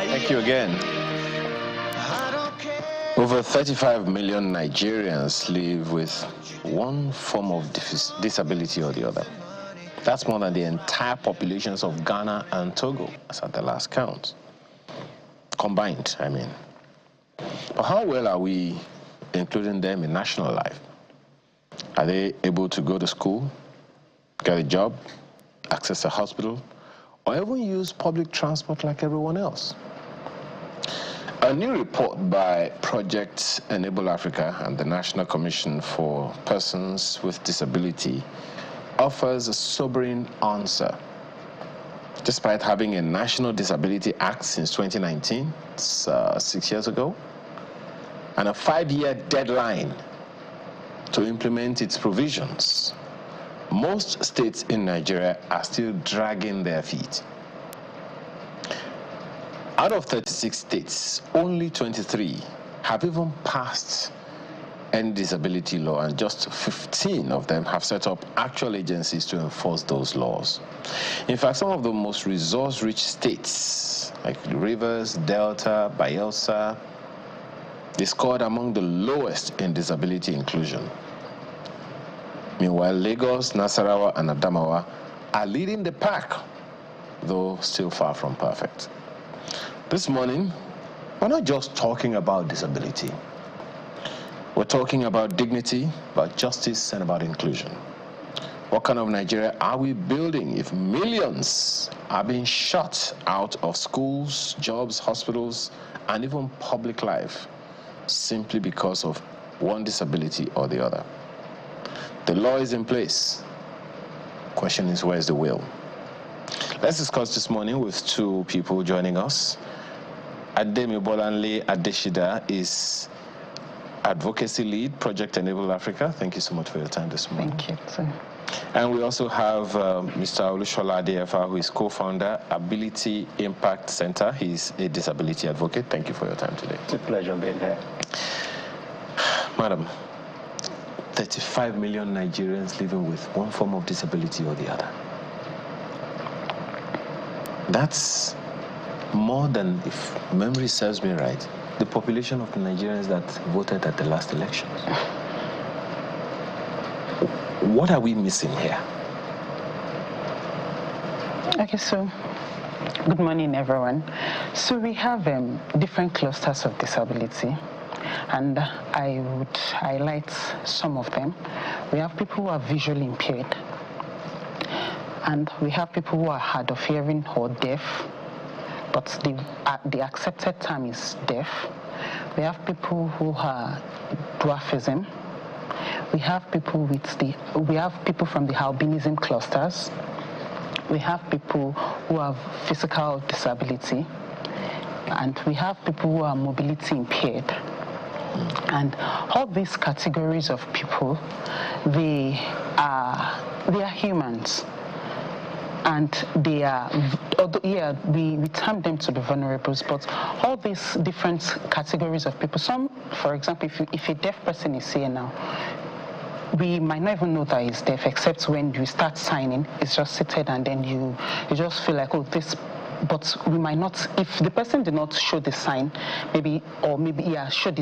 Thank you again. Over 35 million Nigerians live with one form of disability or the other. That's more than the entire populations of Ghana and Togo, as at the last count. Combined, I mean. But how well are we including them in national life? Are they able to go to school, get a job, access a hospital, or even use public transport like everyone else? A new report by Project Enable Africa and the National Commission for Persons with Disability offers a sobering answer. Despite having a National Disability Act since 2019, 6 years ago, and a 5-year deadline to implement its provisions, most states in Nigeria are still dragging their feet. Out of 36 states, only 23 have even passed any disability law, and just 15 of them have set up actual agencies to enforce those laws. In fact, some of the most resource-rich states, like the Rivers, Delta, Bayelsa, they scored among the lowest in disability inclusion. Meanwhile, Lagos, Nasarawa, and Adamawa are leading the pack, though still far from perfect. This morning, we're not just talking about disability. We're talking about dignity, about justice, and about inclusion. What kind of Nigeria are we building if millions are being shut out of schools, jobs, hospitals, and even public life simply because of one disability or the other? The law is in place. Question is, where's the will? Let's discuss this morning with two people joining us. Ademi Bolanle Adeshida is advocacy lead, Project Enable Africa. Thank you so much for your time this morning. Thank you, sir. And we also have Mr. Olushola Adeyefa, who is co-founder, Ability Impact Center. He's a disability advocate. Thank you for your time today. It's a pleasure being here. Madam, 35 million Nigerians living with one form of disability or the other. That's more than, if memory serves me right, the population of the Nigerians that voted at the last elections. What are we missing here? Okay, so good morning, everyone. So we have different clusters of disability, and I would highlight some of them. We have people who are visually impaired, and we have people who are hard of hearing or deaf, but the accepted term is deaf. We have people who are dwarfism. We have people from the albinism clusters. We have people who have physical disability, and we have people who are mobility impaired. And all these categories of people, they are humans. And they are, we term them to be vulnerables, but all these different categories of people, some, for example, if a deaf person is here now, we might not even know that he's deaf, except when you start signing, it's just seated, and then you just feel like, oh, this. But we might not, if the person did not show the sign, show the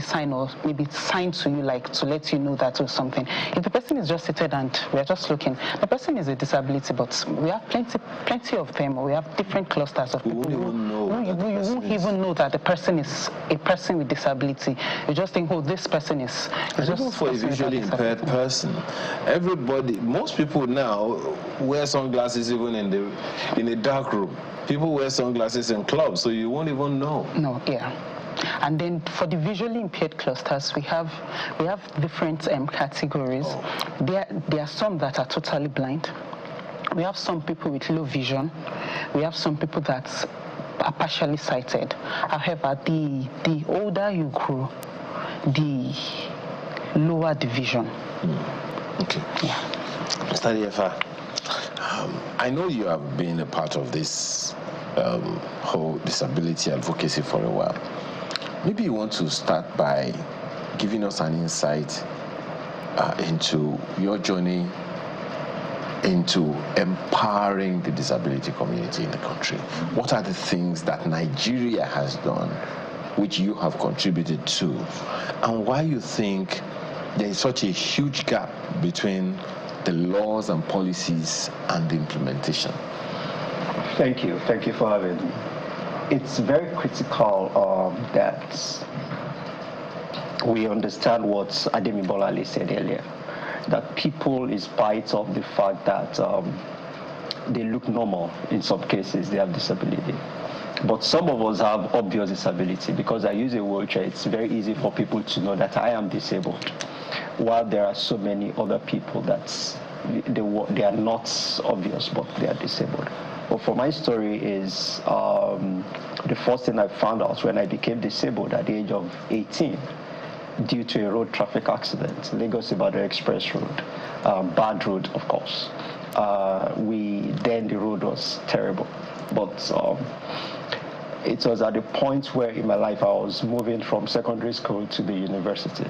sign, or maybe sign to you, like to let you know that or something. If the person is just seated and we're just looking, the person is a disability, but we have plenty of them. We have different clusters of people. You won't even know that the person is a person with disability. You just think, oh, this person is. Even for a visually impaired person, most people now wear sunglasses even in a dark room. People wear sunglasses in clubs, so you won't even know. No, yeah. And then for the visually impaired clusters, we have different categories. Oh. There are some that are totally blind. We have some people with low vision. We have some people that are partially sighted. However, the older you grow, the lower the vision. Okay. Yeah. Mr. Adeyefa, I know you have been a part of this whole disability advocacy for a while. Maybe you want to start by giving us an insight into your journey into empowering the disability community in the country? What are the things that Nigeria has done which you have contributed to, and why you think there is such a huge gap between the laws and policies and the implementation? Thank you for having me. It's very critical that we understand what Ademi Bolale said earlier, that people, in spite of the fact that they look normal, in some cases they have disability. But some of us have obvious disability. Because I use a wheelchair, it's very easy for people to know that I am disabled, while there are so many other people that they are not obvious, but they are disabled. But for my story is the first thing I found out when I became disabled at the age of 18 due to a road traffic accident, Lagos-Ibadan Express Road, bad road, of course. Then the road was terrible, but it was at the point where in my life I was moving from secondary school to the university.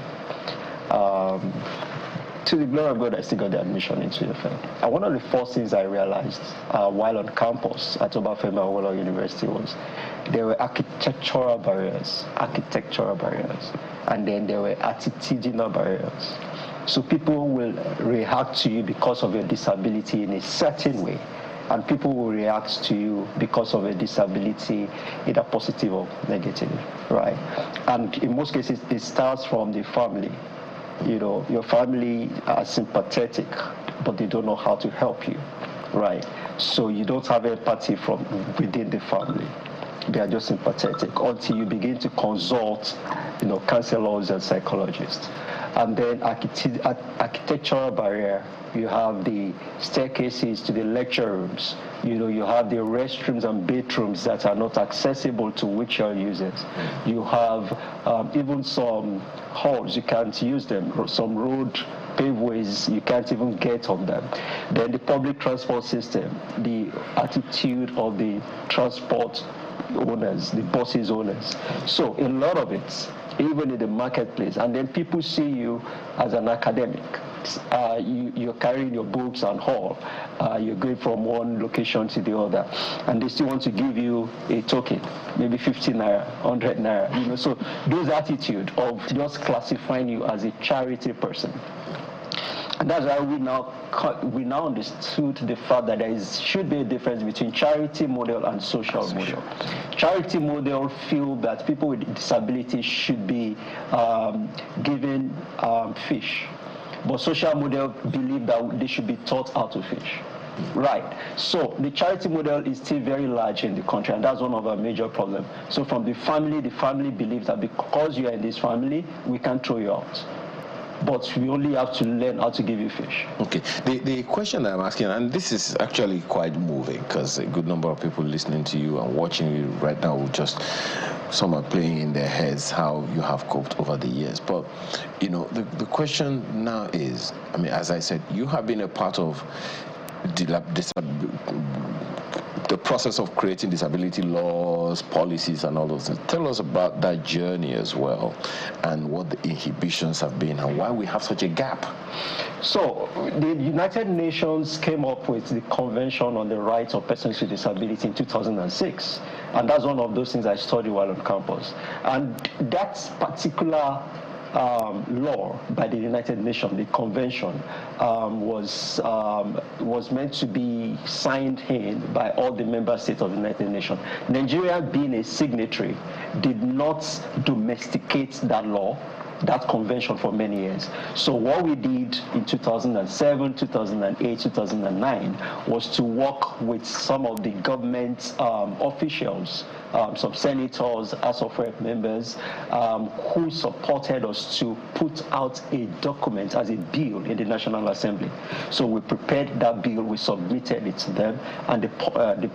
To the glory of God, I still got the admission into UFM. And one of the first things I realized while on campus at Obafemi Awolowo University was there were architectural barriers, and then there were attitudinal barriers. So people will react to you because of your disability in a certain way, and people will react to you because of a disability, either positive or negative, right? And in most cases, it starts from the family. You know, your family are sympathetic, but they don't know how to help you, right? So you don't have empathy from within the family. They are just sympathetic until you begin to consult, counselors and psychologists. And then architectural barrier, you have the staircases to the lecture rooms. You have the restrooms and bathrooms that are not accessible to wheelchair users. You have even some halls, you can't use them. Some road paveways, you can't even get on them. Then the public transport system, the attitude of the transport owners, the buses owners. So a lot of it, even in the marketplace, and then people see you as an academic. You're carrying your books and all. You're going from one location to the other, and they still want to give you a token, maybe 50 naira, 100 naira. So those attitude of just classifying you as a charity person. And that's why we now understood the fact that there should be a difference between charity model and social model. Charity model feel that people with disabilities should be given fish, but social model believe that they should be taught how to fish. Right. So the charity model is still very large in the country, and that's one of our major problems. So from the family believes that because you are in this family, we can't throw you out. But we only have to learn how to give you fish. Okay. The question I'm asking, and this is actually quite moving, because a good number of people listening to you and watching you right now will some are playing in their heads how you have coped over the years. But, the question now is, as I said, you have been a part of the process of creating disability laws, policies, and all those things. Tell us about that journey as well, and what the inhibitions have been, and why we have such a gap. So the United Nations came up with the Convention on the Rights of Persons with Disability in 2006, and that's one of those things I studied while on campus. And that particular law by the United Nations, the convention, was meant to be signed in by all the member states of the United Nations. Nigeria, being a signatory, did not domesticate that law, that convention, for many years. So what we did in 2007, 2008, 2009 was to work with some of the government officials, some senators, House of Rep members, who supported us to put out a document as a bill in the National Assembly. So we prepared that bill, we submitted it to them, and they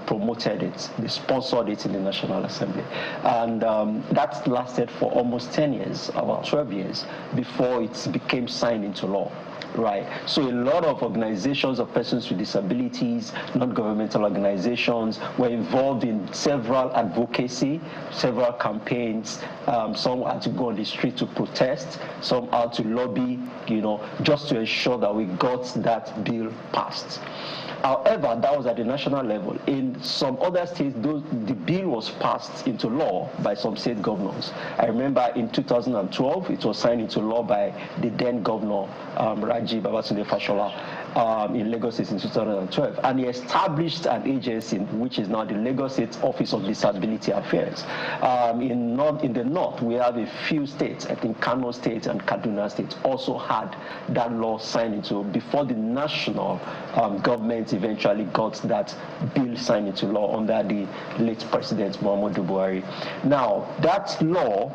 promoted it, they sponsored it in the National Assembly. And that lasted for almost 10 years, about 12 years, before it became signed into law. right? So a lot of organizations of persons with disabilities, non-governmental organizations were involved in several advocacy, several campaigns. Some had to go on the street to protest, some had to lobby, just to ensure that we got that bill passed. However, that was at the national level. In some other states, the bill was passed into law by some state governors. I remember in 2012, it was signed into law by the then governor, Raji Babatunde Fashola, in Lagos State in 2012. And he established an agency, which is now the Lagos State Office of Disability Affairs. In the north, we have a few states, I think Kano State and Kaduna State also had that law signed into before the national government eventually got that bill signed into law under the late President Muhammadu Buhari. Now, that law,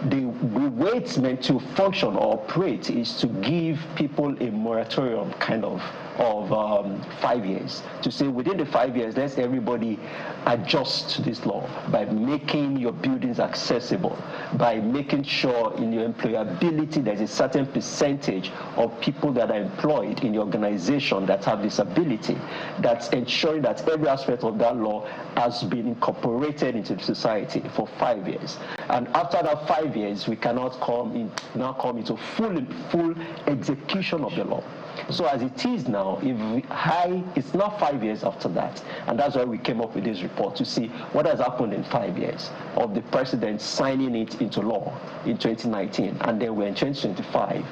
the way it's meant to function or operate is to give people a moratorium kind of 5 years, to say within the 5 years, let everybody adjust to this law by making your buildings accessible, by making sure in your employability there's a certain percentage of people that are employed in the organization that have disability, that's ensuring that every aspect of that law has been incorporated into the society for 5 years. And after that 5 years, we cannot come into full execution of the law. So as it is now, it's not 5 years after that. And that's why we came up with this report to see what has happened in 5 years of the president signing it into law in 2019. And then we're in 2025.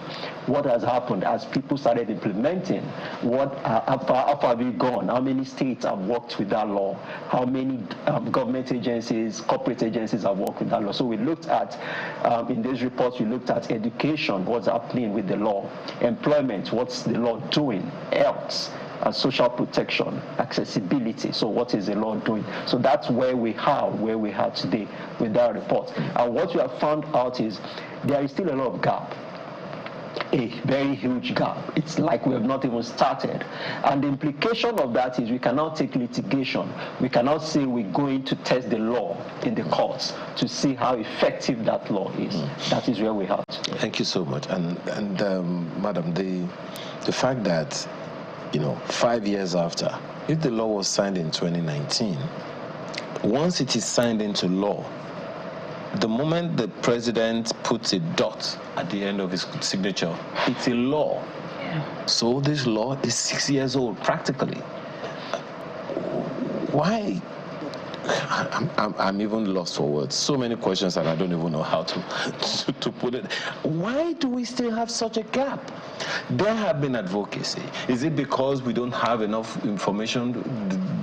What has happened as people started implementing? How far have we gone? How many states have worked with that law? How many government agencies, corporate agencies have worked with that law? So we looked at, in this report, we looked at education, what's happening with the law, employment, what's the law doing, health, and social protection, accessibility. So what is the law doing? So that's where we are today with that report. And what we have found out is there is still a lot of gap. A very huge gap. It's like we have not even started. And the implication of that is we cannot take litigation. We cannot say we're going to test the law in the courts to see how effective that law is. That is where we are today. Thank you so much. And Madam, the fact that, 5 years after, if the law was signed in 2019, once it is signed into law, the moment the president puts a dot at the end of his signature, it's a law. Yeah. So this law is 6 years old, practically. Why? I'm even lost for words. So many questions that I don't even know how to put it. Why do we still have such a gap? There have been advocacy. Is it because we don't have enough information?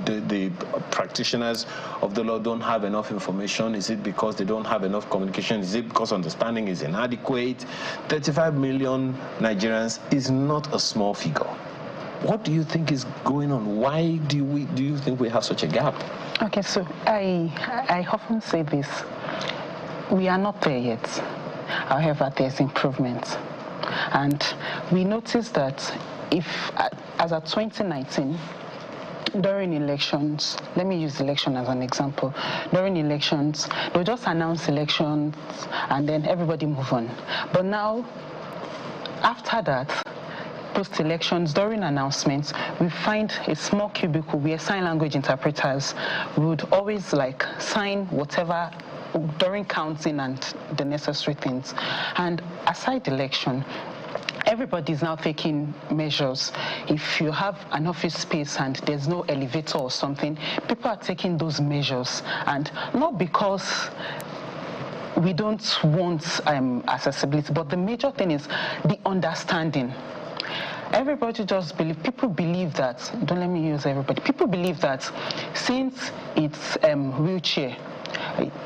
The practitioners of the law don't have enough information? Is it because they don't have enough communication? Is it because understanding is inadequate? 35 million Nigerians is not a small figure. What do you think is going on? Why do you think we have such a gap? Okay, so I often say this. We are not there yet. However, there's improvement. And we noticed that as of 2019, during elections, let me use election as an example. During elections, they'll just announce elections and then everybody move on. But now, after that, post-elections, during announcements, we find a small cubicle where sign language interpreters would always sign whatever during counting and the necessary things. And aside election, everybody's now taking measures. If you have an office space and there's no elevator or something, people are taking those measures. And not because we don't want accessibility, but the major thing is the understanding. Everybody people believe that, don't let me use everybody, people believe that since it's wheelchair,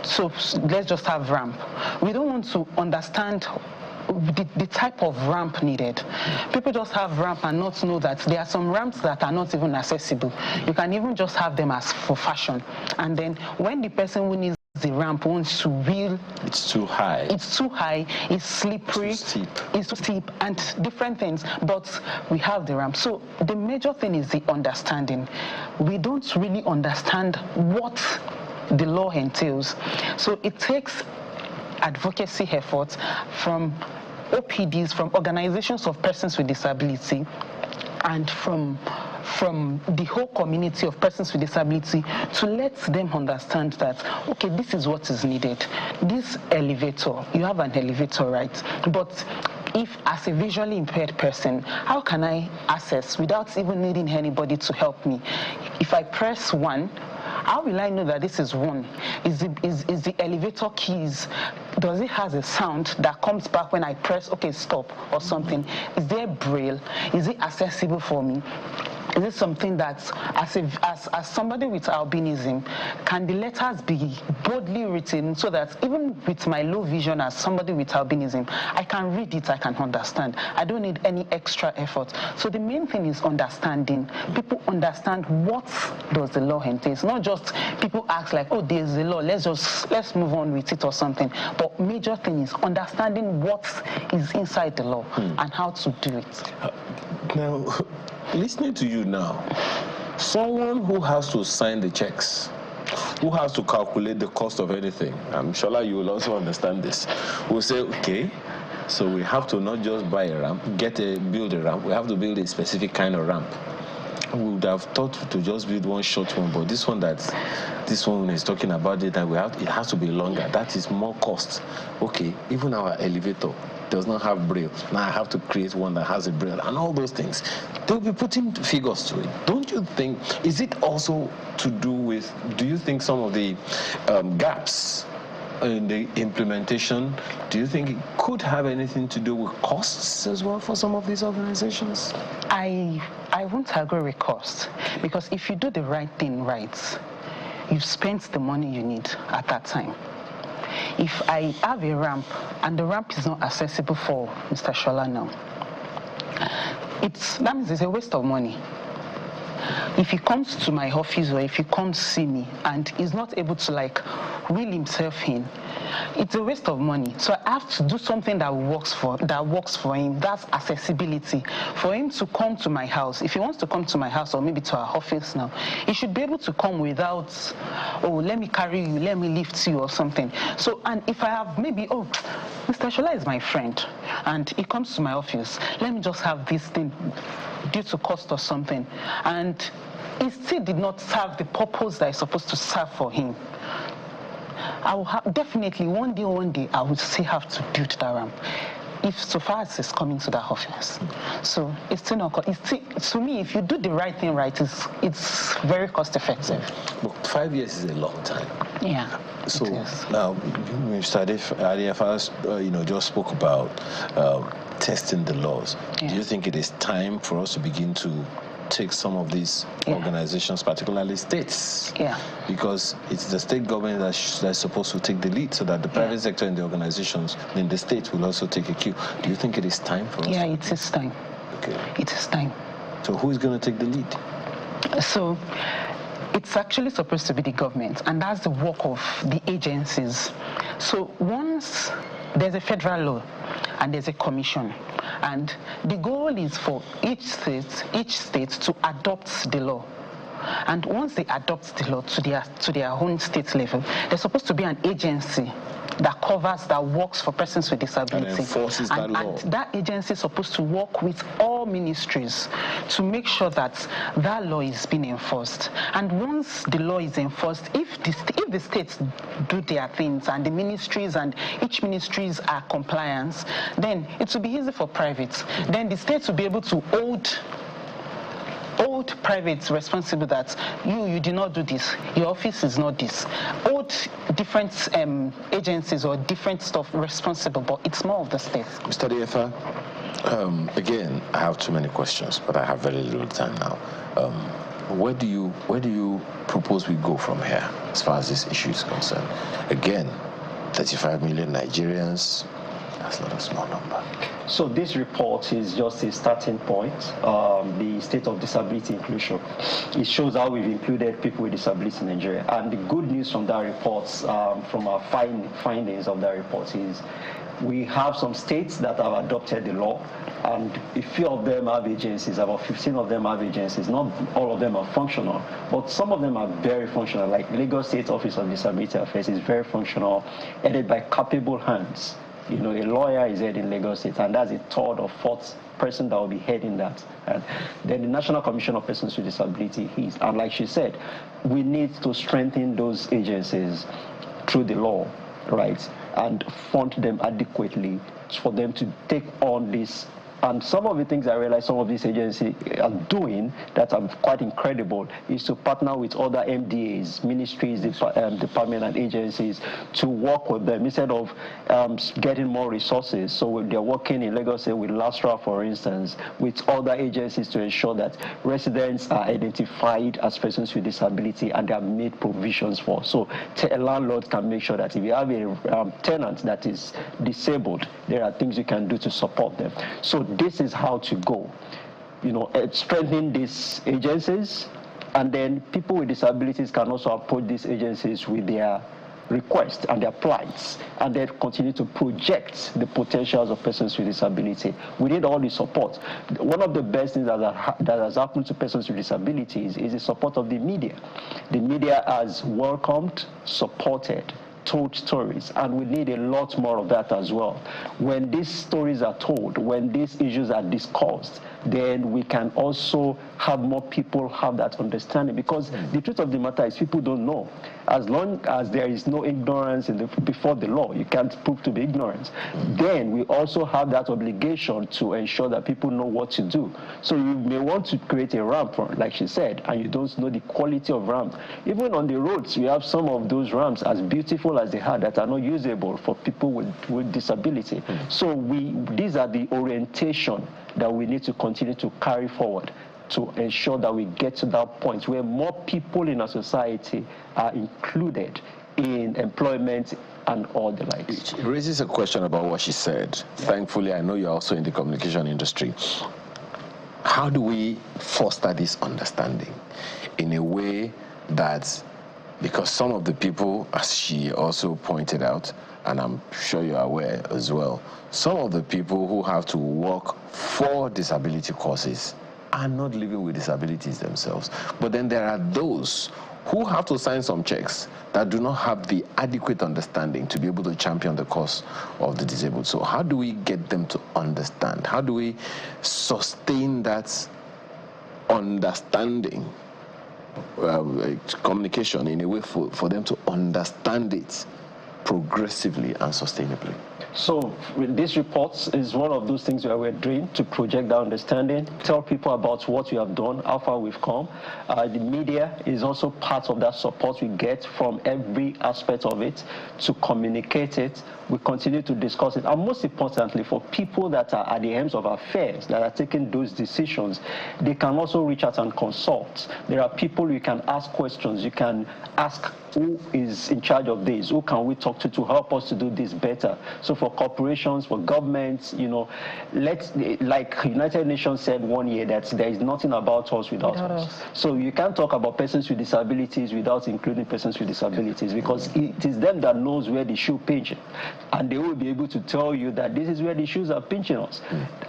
so let's just have ramp. We don't want to understand the type of ramp needed. People just have ramp and not know that there are some ramps that are not even accessible. You can even just have them as for fashion. And then when the person who needs the ramp wants to wheel, it's too high, it's slippery, it's too steep, and different things. But we have the ramp. So the major thing is the understanding. We don't really understand what the law entails. So it takes advocacy efforts from OPDs, from organizations of persons with disability, and from the whole community of persons with disability, to let them understand that, okay, this is what is needed. This elevator, you have an elevator, right? But if, as a visually impaired person, how can I access without even needing anybody to help me? If I press 1, how will I know that this is 1? Is the elevator keys, does it have a sound that comes back when I press, okay, stop or something? Is there braille? Is it accessible for me? Is it something that, as somebody with albinism, can the letters be boldly written so that even with my low vision as somebody with albinism, I can read it, I can understand. I don't need any extra effort. So the main thing is understanding. People understand what does the law entail. It's not just people ask like, oh, there's the law, let's move on with it or something. But major thing is understanding what is inside the law and how to do it. Now, listening to you now, someone who has to sign the checks, who has to calculate the cost of anything, I'm sure you will also understand this, will say, okay, so we have to not just buy a ramp, build a ramp, we have to build a specific kind of ramp. We would have thought to just build one short one, but this one is talking about it, and it has to be longer. That is more cost. Okay, even our elevator does not have braille. Now I have to create one that has a braille and all those things. They'll be putting figures to it. Don't you think, is it also to do with, do you think some of the gaps in the implementation, do you think it could have anything to do with costs as well for some of these organizations? I won't agree with cost, because if you do the right thing right, you've spent the money you need at that time. If I have a ramp and the ramp is not accessible for Mr. Shola now, that means it's a waste of money. If he comes to my office or if he comes see me and is not able to wheel himself in, it's a waste of money. So I have to do something that works for him. That's accessibility. For him to come to my house, if he wants to come to my house or maybe to our office now, he should be able to come without, oh, let me carry you, let me lift you or something. So, and if I have maybe, oh, Mr. Shola is my friend and he comes to my office, let me just have this thing due to cost or something, and it still did not serve the purpose that it's supposed to serve for him, I will definitely one day I will still have to build that ramp, if so far as it's coming to that office. So it's still not, to me, if you do the right thing right, it's very cost effective. But 5 years is a long time. Yeah. So now, Mr. Adefas, just spoke about testing the laws. Yeah. Do you think it is time for us to begin to take some of these organizations, particularly states? Yeah. Because it's the state government that's supposed to take the lead, so that the private sector and the organizations in the state will also take a cue. Do you think it is time for us? Yeah, it is time. Okay. It is time. So who is going to take the lead? So it's actually supposed to be the government, and that's the work of the agencies. So once there's a federal law and there's a commission, and the goal is for each state to adopt the law. And once they adopt the law to their own state level, there's supposed to be an agency that works for persons with disability. And enforces that law. And that agency is supposed to work with all ministries to make sure that that law is being enforced. And once the law is enforced, if the states do their things and the ministries and each ministries are compliant, then it will be easy for privates. Then the states will be able to hold privates responsible that you did not do this, your office is not this. Hold different agencies or different stuff responsible, but it's more of the state. Mr. Adefas, again, I have too many questions, but I have very little time now. Where do you propose we go from here as far as this issue is concerned? Again, 35 million Nigerians, that's not a small number. So this report is just a starting point, the state of disability inclusion. It shows how we've included people with disabilities in Nigeria. And the good news from that report, from our findings of that report, is we have some states that have adopted the law, and a few of them have agencies, about 15 of them have agencies. Not all of them are functional, but some of them are very functional, like Lagos State Office of Disability Affairs is very functional, headed by capable hands. You know, a lawyer is heading Lagos State, and that's a third or fourth person that will be heading that. And then the National Commission of Persons with Disability is, and like she said, we need to strengthen those agencies through the law, right, and fund them adequately for them to take on this. And some of the things I realize some of these agencies are doing that are quite incredible is to partner with other MDAs, ministries, department and agencies to work with them instead of getting more resources. So they're working in Lagos State with LASTRA, for instance, with other agencies to ensure that residents are identified as persons with disability and they are made provisions for. So a landlord can make sure that if you have a tenant that is disabled, there are things you can do to support them. So this is how to go, you know, strengthening these agencies, and then people with disabilities can also approach these agencies with their requests and their plights, and then continue to project the potentials of persons with disability. We need all the support. One of the best things that has happened to persons with disabilities is the support of the media. The media has welcomed, supported, told stories, and we need a lot more of that as well. When these stories are told, when these issues are discussed, then we can also have more people have that understanding, because the truth of the matter is people don't know. As long as there is no ignorance before the law, you can't prove to be ignorant. Then we also have that obligation to ensure that people know what to do. So you may want to create a ramp, like she said, and you don't know the quality of ramp. Even on the roads, we have some of those ramps, as beautiful as they are, that are not usable for people with disability. So these are the orientation that we need to continue to carry forward to ensure that we get to that point where more people in our society are included in employment and all the likes. It raises a question about what she said. Yeah. Thankfully, I know you're also in the communication industry. How do we foster this understanding in a way that, because some of the people, as she also pointed out, and I'm sure you're aware as well, some of the people who have to work for disability causes are not living with disabilities themselves. But then there are those who have to sign some checks that do not have the adequate understanding to be able to champion the cause of the disabled. So how do we get them to understand? How do we sustain that understanding, communication in a way for them to understand it progressively and sustainably? So this report is one of those things where we're doing to project that understanding, tell people about what we have done, how far we've come. The media is also part of that support we get from every aspect of it to communicate it. We continue to discuss it. And most importantly, for people that are at the helms of affairs, that are taking those decisions, they can also reach out and consult. There are people you can ask questions. You can ask who is in charge of this, who can we talk to help us to do this better. So for corporations, for governments, you know, like United Nations said one year that there is nothing about us without us. So you can't talk about persons with disabilities without including persons with disabilities, because it is them that knows where the shoe pinches, and they will be able to tell you that this is where the shoes are pinching us,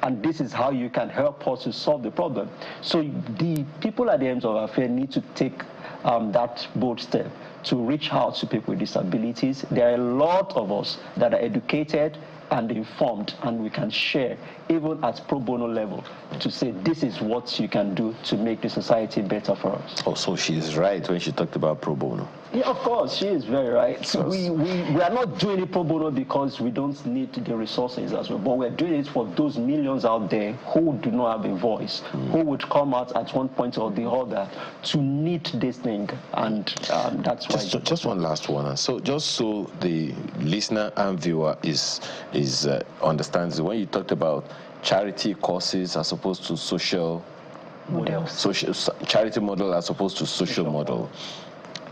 and this is how you can help us to solve the problem. So the people at the ends of affairs need to take that bold step to reach out to people with disabilities. There are a lot of us that are educated and informed, and we can share, even at pro bono level, to say this is what you can do to make the society better for us. Oh, so she is right when she talked about pro bono. Yeah, of course, she is very right. So we are not doing it pro bono because we don't need the resources as well, but we're doing it for those millions out there who do not have a voice, who would come out at one point or the other to need this thing, and that's why. Just one last one. So just so the listener and viewer understands, when you talked about charity causes as opposed to social models, charity model as opposed to social model,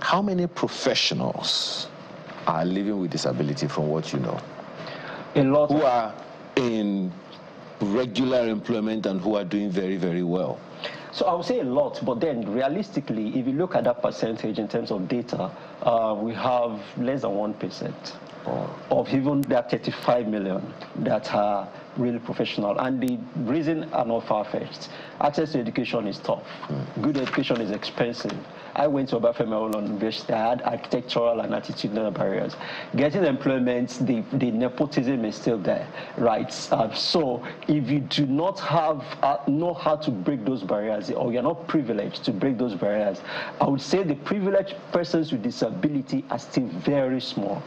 how many professionals are living with disability from what you know? A lot. Who are in regular employment and who are doing very, very well? So I would say a lot, but then realistically, if you look at that percentage in terms of data, we have less than 1% of even that 35 million that are really professional. And the reason are not far-fetched. Access to education is tough. Good education is expensive. I went to Obafemi Awolowo University. I had architectural and attitudinal barriers. Getting employment, the nepotism is still there, right? So if you do not know how to break those barriers, or you're not privileged to break those barriers, I would say the privileged persons with disability are still very small.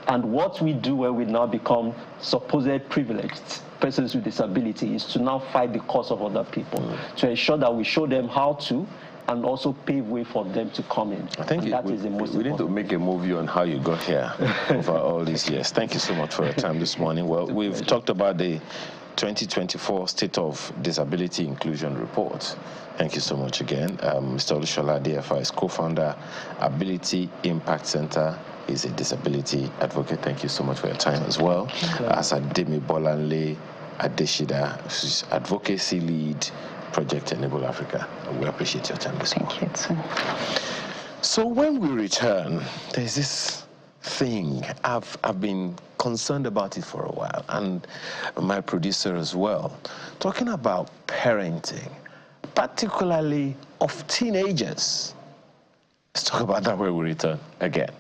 And what we do when we now become supposed privileged persons with disability is to now fight the cause of other people, to ensure that we show them how to, and also pave way for them to come in. I think we need to make a movie on how you got here over all these years. Thank you so much for your time this morning. Well, we've talked about the 2024 State of Disability Inclusion Report. Thank you so much again. Mr. Olushola DFI is co-founder, Ability Impact Center. Is a disability advocate. Thank you so much for your time as well. As Ademi Bolanle Adeshida, who's advocacy lead, Project Enable Africa. We appreciate your time this morning. Thank you too. So when we return, there's this thing. I've been concerned about it for a while, and my producer as well, talking about parenting, particularly of teenagers. Let's talk about that when we return again.